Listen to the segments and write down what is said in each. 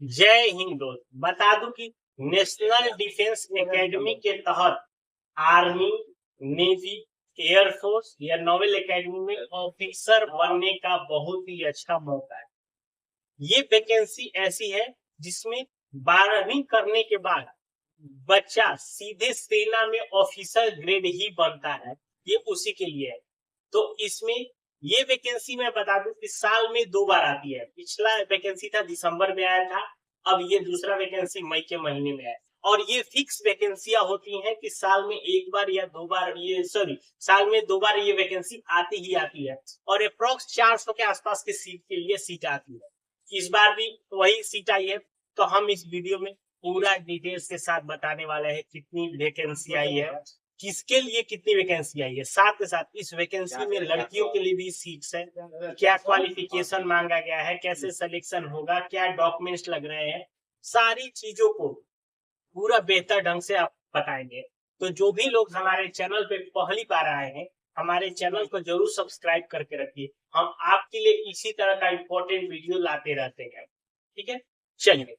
जय हिंद दोस्त। बता दूं कि नेशनल डिफेंस एकेडमी के तहत आर्मी, नेवी, एयरफोर्स या नॉवल एकेडमी में ऑफिसर बनने का बहुत ही अच्छा मौका है। ये वैकेंसी ऐसी है जिसमें 12वीं करने के बाद बच्चा सीधे सेना में ऑफिसर ग्रेड ही बनता है। ये उसी के लिए है। तो इसमें ये वैकेंसी मैं बता दूं कि साल में 2 बार आती है। पिछला वैकेंसी था दिसंबर में आया था, अब ये दूसरा वैकेंसी मई के महीने में आया। और ये फिक्स वैकेंसियां होती हैं कि साल में 1 बार या 2 बार साल में 2 बार ये वैकेंसी आती ही आती है। और अप्रोक्स 400 के आसपास के सीट के लिए सीट आती है। इस बार भी वही सीट आई है। तो हम इस वीडियो में पूरा डिटेल्स के साथ बताने वाले हैं कितनी वैकेंसी आई है, किसके लिए कितनी वैकेंसी आई है। साथ के साथ इस वैकेंसी में लड़कियों के लिए भी सीट्स है, क्या क्वालिफिकेशन मांगा गया है, कैसे सिलेक्शन होगा, क्या डॉक्यूमेंट्स लग रहे हैं, सारी चीजों को पूरा बेहतर ढंग से आप बताएंगे। तो जो भी लोग हमारे चैनल पे पहली बार आए हैं, हमारे चैनल को जरूर सब्सक्राइब करके रखिए। हम आपके लिए इसी तरह का इंपॉर्टेंट वीडियो लाते रहते हैं। ठीक है, चलिए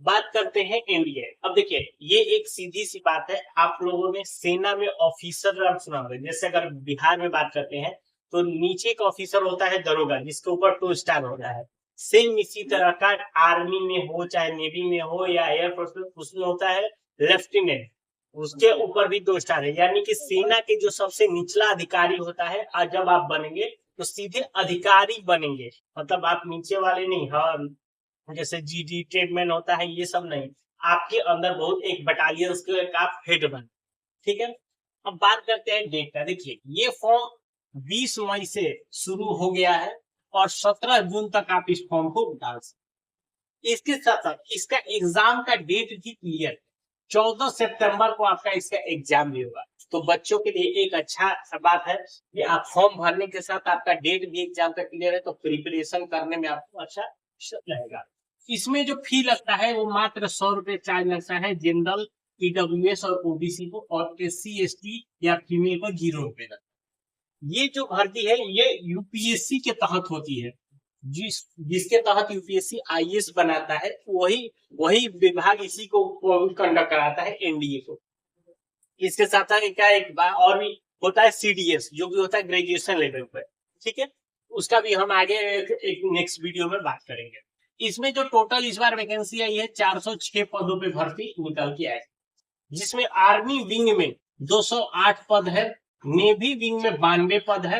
बात करते हैं एनडीए। अब देखिए, ये एक सीधी सी बात है। आप लोगों ने सेना में ऑफिसर नाम सुना होगा। जैसे अगर बिहार में बात करते हैं तो नीचे का ऑफिसर होता है दरोगा, जिसके ऊपर 2 स्टार होता है। सेम इसी तरह का आर्मी में हो, चाहे नेवी में हो या एयरफोर्स में, उसमें होता है लेफ्टिनेंट, उसके ऊपर भी 2 स्टार है। यानी कि सेना के जो सबसे निचला अधिकारी होता है, और जब आप बनेंगे तो सीधे अधिकारी बनेंगे। मतलब आप नीचे वाले नहीं। हाँ, जैसे जीडी ट्रेडमैन होता है, ये सब नहीं। आपके अंदर बहुत एक बटालियन के आप हेड बन। ठीक है, अब बात करते हैं डेट का। देखिए, ये फॉर्म 20 मई से शुरू हो गया है और 17 जून तक आप इस फॉर्म को डाल सकते। इसके साथ साथ इसका एग्जाम का डेट भी क्लियर है। 14 सितंबर को आपका इसका एग्जाम भी होगा। तो बच्चों के लिए एक अच्छा बात है कि आप फॉर्म भरने के साथ आपका डेट भी एग्जाम का क्लियर है, तो प्रिपरेशन करने में आपको अच्छा रहेगा। इसमें जो फी लगता है वो मात्र 100 रुपए चार्ज लगता है जनरल, ईडब्ल्यूएस और ओबीसी को, और एससी एसटी या फीमेल को 0 रुपए लगता है। ये जो भर्ती है ये यूपीएससी के तहत होती है। जिसके तहत यूपीएससी आईएएस बनाता है, वही वही विभाग इसी को कंडक्ट कराता है, एनडीए को। इसके साथ साथ एक बार और भी होता है सीडीएस, जो भी होता है ग्रेजुएशन लेवल पर। ठीक है, उसका भी हम आगे एक नेक्स्ट वीडियो में बात करेंगे। इसमें जो टोटल इस बार वैकेंसी आई है, 406 पदों पे भर्ती निकल के आई, जिसमें आर्मी विंग में 208 पद है, नेवी विंग में 92 पद है,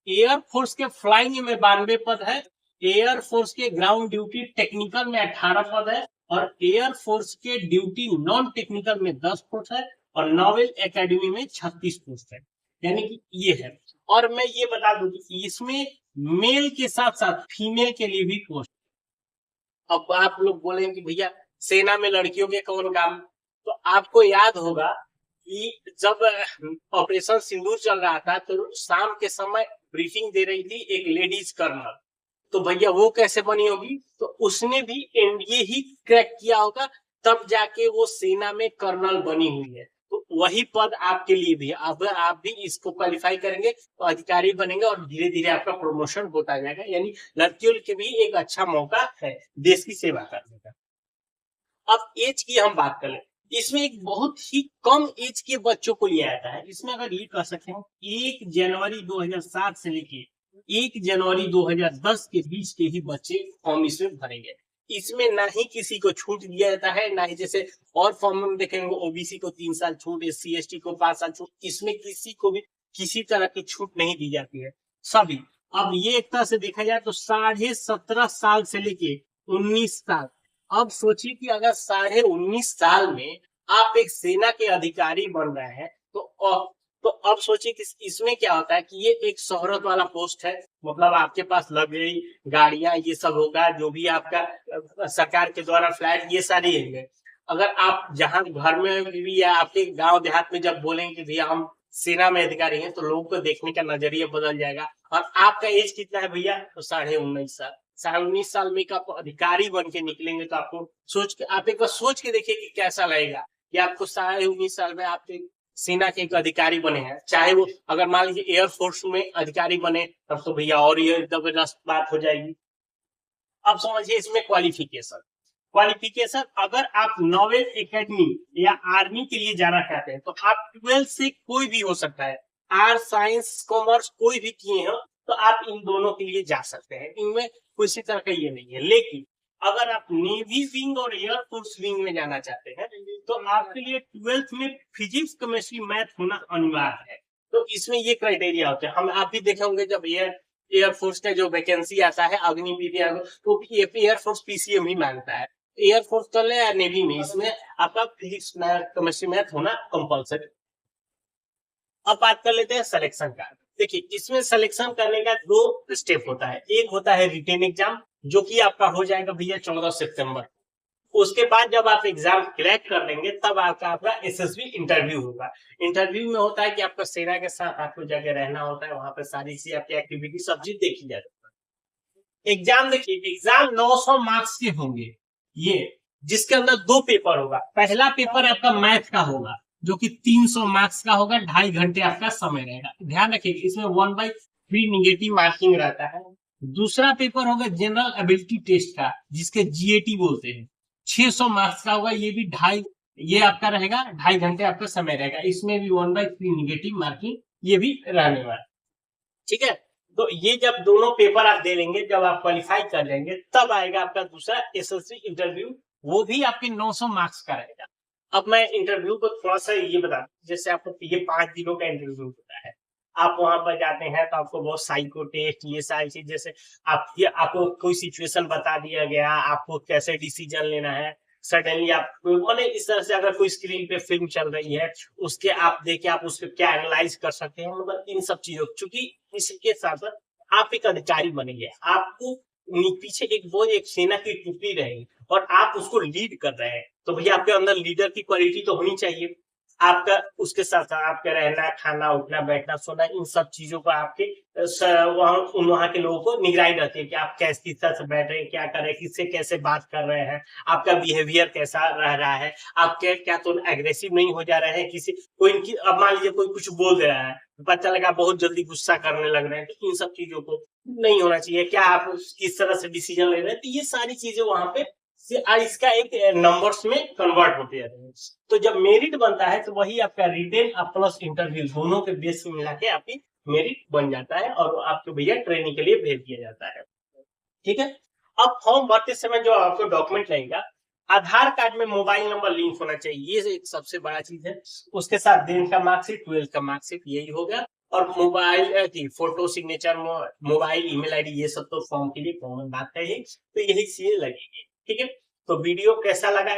एयरफोर्स के फ्लाइंग में 92 पद है, एयरफोर्स के ग्राउंड ड्यूटी टेक्निकल में 18 पद है, और एयरफोर्स के ड्यूटी नॉन टेक्निकल में 10 पोस्ट है, और नॉवल एकेडमी में 36 पोस्ट है। यानी कि ये है। और मैं ये बता दूं कि इसमें मेल के साथ साथ फीमेल के लिए भी पोस्ट। अब आप लोग बोलेंगे भैया सेना में लड़कियों के कौन काम, तो आपको याद होगा कि जब ऑपरेशन सिंदूर चल रहा था तो शाम के समय ब्रीफिंग दे रही थी एक लेडीज कर्नल। तो भैया वो कैसे बनी होगी, तो उसने भी एनडीए ही क्रैक किया होगा, तब जाके वो सेना में कर्नल बनी हुई है। तो वही पद आपके लिए भी, अगर आप भी इसको क्वालिफाई करेंगे तो अधिकारी बनेंगे और धीरे धीरे आपका प्रमोशन होता जाएगा। यानी लड़कियों के भी एक अच्छा मौका है देश की सेवा करने का। अब एज की हम बात करें, इसमें एक बहुत ही कम एज के बच्चों को लिया जाता है। इसमें अगर ये कह सकते हैं 1 जनवरी 2007 से लेके 1 जनवरी 2010 के बीच के ही बच्चे फॉर्म इसमें भरेंगे। इसमें ना ही किसी को छूट दिया जाता है, ना ही जैसे और फॉर्म में देखेंगे ओबीसी को 3 साल छूट, एससी एसटी को 5 साल छूट। इसमें किसी को भी किसी तरह की छूट नहीं दी जाती है सभी। अब ये एक तरह से देखा जाए तो 17.5 साल से लेके 19 साल। अब सोचिए कि अगर 19.5 साल में आप एक सेना के अधिकारी बन रहे हैं तो अब सोचिए कि इसमें क्या होता है कि ये एक शोहरत वाला पोस्ट है। मतलब आपके पास लग्जरी गाड़ियां ये सब होगा, जो भी आपका सरकार के द्वारा फ्लैट ये सारी है। अगर आप जहां घर में भी या आपके गांव देहात में जब बोलेंगे भैया हम सेना में अधिकारी हैं, तो लोगों को देखने का नजरिया बदल जाएगा। और आपका एज कितना है भैया, तो 19.5 साल। 19.5 साल में आप अधिकारी बन के निकलेंगे तो आपको आप एक बार सोच के देखिए कि कैसा लगेगा कि आपको 19.5 साल में आप सेना के एक अधिकारी बने हैं। चाहे वो अगर मान लीजिए एयरफोर्स में अधिकारी बने, तब तो भैया और ये जबरदस्त बात हो जाएगी। अब समझिए इसमें क्वालिफिकेशन क्वालिफिकेशन, अगर आप नोवेल एकेडमी या आर्मी के लिए जाना चाहते हैं तो आप 12 से कोई भी हो सकता है, आर्ट्स साइंस कॉमर्स कोई भी किए हो तो आप इन दोनों के लिए जा सकते हैं, इनमें किसी तरह का ये नहीं है। लेकिन अगर आप नेवी विंग और एयरफोर्स विंग में जाना चाहते हैं तो आपके लिए 12th में फिजिक्स केमिस्ट्री मैथ होना अनिवार्य है। तो इसमें ये क्राइटेरिया होते हैं। हम आप भी देखे होंगे जब एयरफोर्स का जो वैकेंसी आता है अग्निवीर, तो एयरफोर्स पीसीएम ही मांगता है, एयरफोर्स तो ले या नेवी में, इसमें आपका फिजिक्स केमिस्ट्री मैथ होना कंपल्सरी। अब बात कर लेते हैं सिलेक्शन का। देखिए, इसमें सिलेक्शन करने का 2 स्टेप होता है। एक होता है रिटेन एग्जाम, जो कि आपका हो जाएगा भैया 14 सितंबर। उसके बाद जब आप एग्जाम क्रैक कर लेंगे तब आपका एसएसबी इंटरव्यू होगा। इंटरव्यू में होता है कि आपका सेना के साथ आपको जगह रहना होता है, वहां पर सारी चीज आपकी एक्टिविटी सब चीज देखी जाती है। एग्जाम देखिए, एग्जाम 900 मार्क्स के होंगे ये, जिसके अंदर 2 पेपर होगा। पहला पेपर आपका मैथ का होगा जो कि 300 मार्क्स का होगा, 2.5 घंटे आपका समय रहेगा। ध्यान रखिए इसमें 1/3 निगेटिव मार्किंग रहता है। दूसरा पेपर होगा जनरल एबिलिटी टेस्ट का, जिसके जीएटी बोलते हैं, 600 मार्क्स का होगा। ये भी ये आपका रहेगा, 2.5 घंटे आपका समय रहेगा। इसमें भी 1/3 निगेटिव मार्किंग ये भी रहने वाला। ठीक है, तो ये जब दोनों पेपर आप दे लेंगे, जब आप क्वालिफाई कर लेंगे, तब आएगा आपका दूसरा एसएससी इंटरव्यू, वो भी आपके 900 मार्क्स का रहेगा। अब मैं इंटरव्यू को थोड़ा सा ये बता, जैसे आपको ये 5 दिनों का इंटरव्यू होता है। आप वहां पर जाते हैं तो आपको बहुत साइको टेस्ट, ये सारी चीज, जैसे आपको कोई सिचुएशन बता दिया गया, आपको कैसे डिसीजन लेना है, सडनली आप इस तरह से अगर कोई स्क्रीन पे फिल्म चल रही है उसके आप देखे आप उसको क्या एनालाइज कर सकते हैं, मतलब इन सब चीजों, चूंकि इसके साथ साथ आप एक अधिकारी बनेंगे, आपको पीछे एक सेना की टुकड़ी रहेगी और आप उसको लीड कर रहे हैं, तो भैया आपके अंदर लीडर की क्वालिटी तो होनी चाहिए। आपका उसके साथ साथ आपका रहना, खाना, उठना, बैठना, सोना, इन सब चीजों को आपके वहां के लोगों को निगरानी रहती है कि आप किस तरह से बैठ रहे हैं, क्या कर रहे हैं, किससे कैसे बात कर रहे हैं, आपका बिहेवियर कैसा रह रहा है, आप क्या तो एग्रेसिव नहीं हो जा रहे हैं किसी कोई अब मान लीजिए कोई कुछ बोल दे रहा है, पता लगा बहुत जल्दी गुस्सा करने लग रहे हैं, तो इन सब चीजों को नहीं होना चाहिए। क्या आप किस तरह से डिसीजन ले रहे हैं, तो ये सारी चीजें वहां पे इसका एक नंबर्स में कन्वर्ट होते जाते हैं। तो जब मेरिट बनता है तो वही आपका रिटेन प्लस इंटरव्यू दोनों के बेस में मिला के आपकी मेरिट बन जाता है और आपको भैया ट्रेनिंग के लिए भेज दिया जाता है। ठीक है, अब फॉर्म भरते समय जो आपको डॉक्यूमेंट लगेगा, आधार कार्ड में मोबाइल नंबर लिंक होना चाहिए, ये एक सबसे बड़ा चीज है। उसके साथ 10th का मार्कशीट, 12th का मार्कशीट, यही हो गया। और मोबाइल की photo, signature, mobile, email ID, ये सब तो फॉर्म के लिए कॉमन बात है ही, तो यही चीजें लगेगी। ठीक है, तो वीडियो कैसा लगा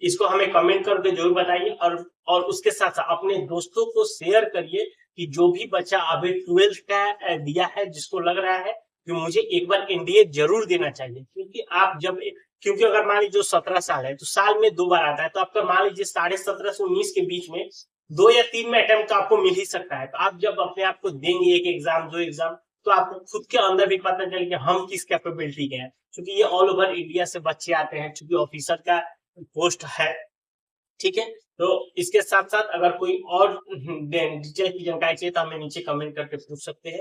इसको हमें कमेंट करके जरूर बताइए, और उसके साथ साथ अपने दोस्तों को शेयर करिए कि जो भी बच्चा अभी 12th का दिया है, जिसको लग रहा है कि मुझे एक बार एनडीए जरूर देना चाहिए, क्योंकि अगर मान लीजिए जो 17 साल है तो साल में 2 बार आता है, तो आपका मान लीजिए 17.5 से 19 के बीच में 2 या 3 में अटेम्प्ट तो आपको मिल ही सकता है। तो आप जब अपने आप को देंगे एक एग्जाम, 2 एग्जाम, तो आपको खुद के अंदर भी पता चले कि हम किस कैपेबिलिटी के हैं, क्योंकि ये ऑल ओवर इंडिया से बच्चे आते हैं, क्योंकि ऑफिसर का पोस्ट है। ठीक है, तो इसके साथ साथ अगर कोई और डिटेल की जानकारी चाहिए तो हमें नीचे कमेंट करके पूछ सकते हैं।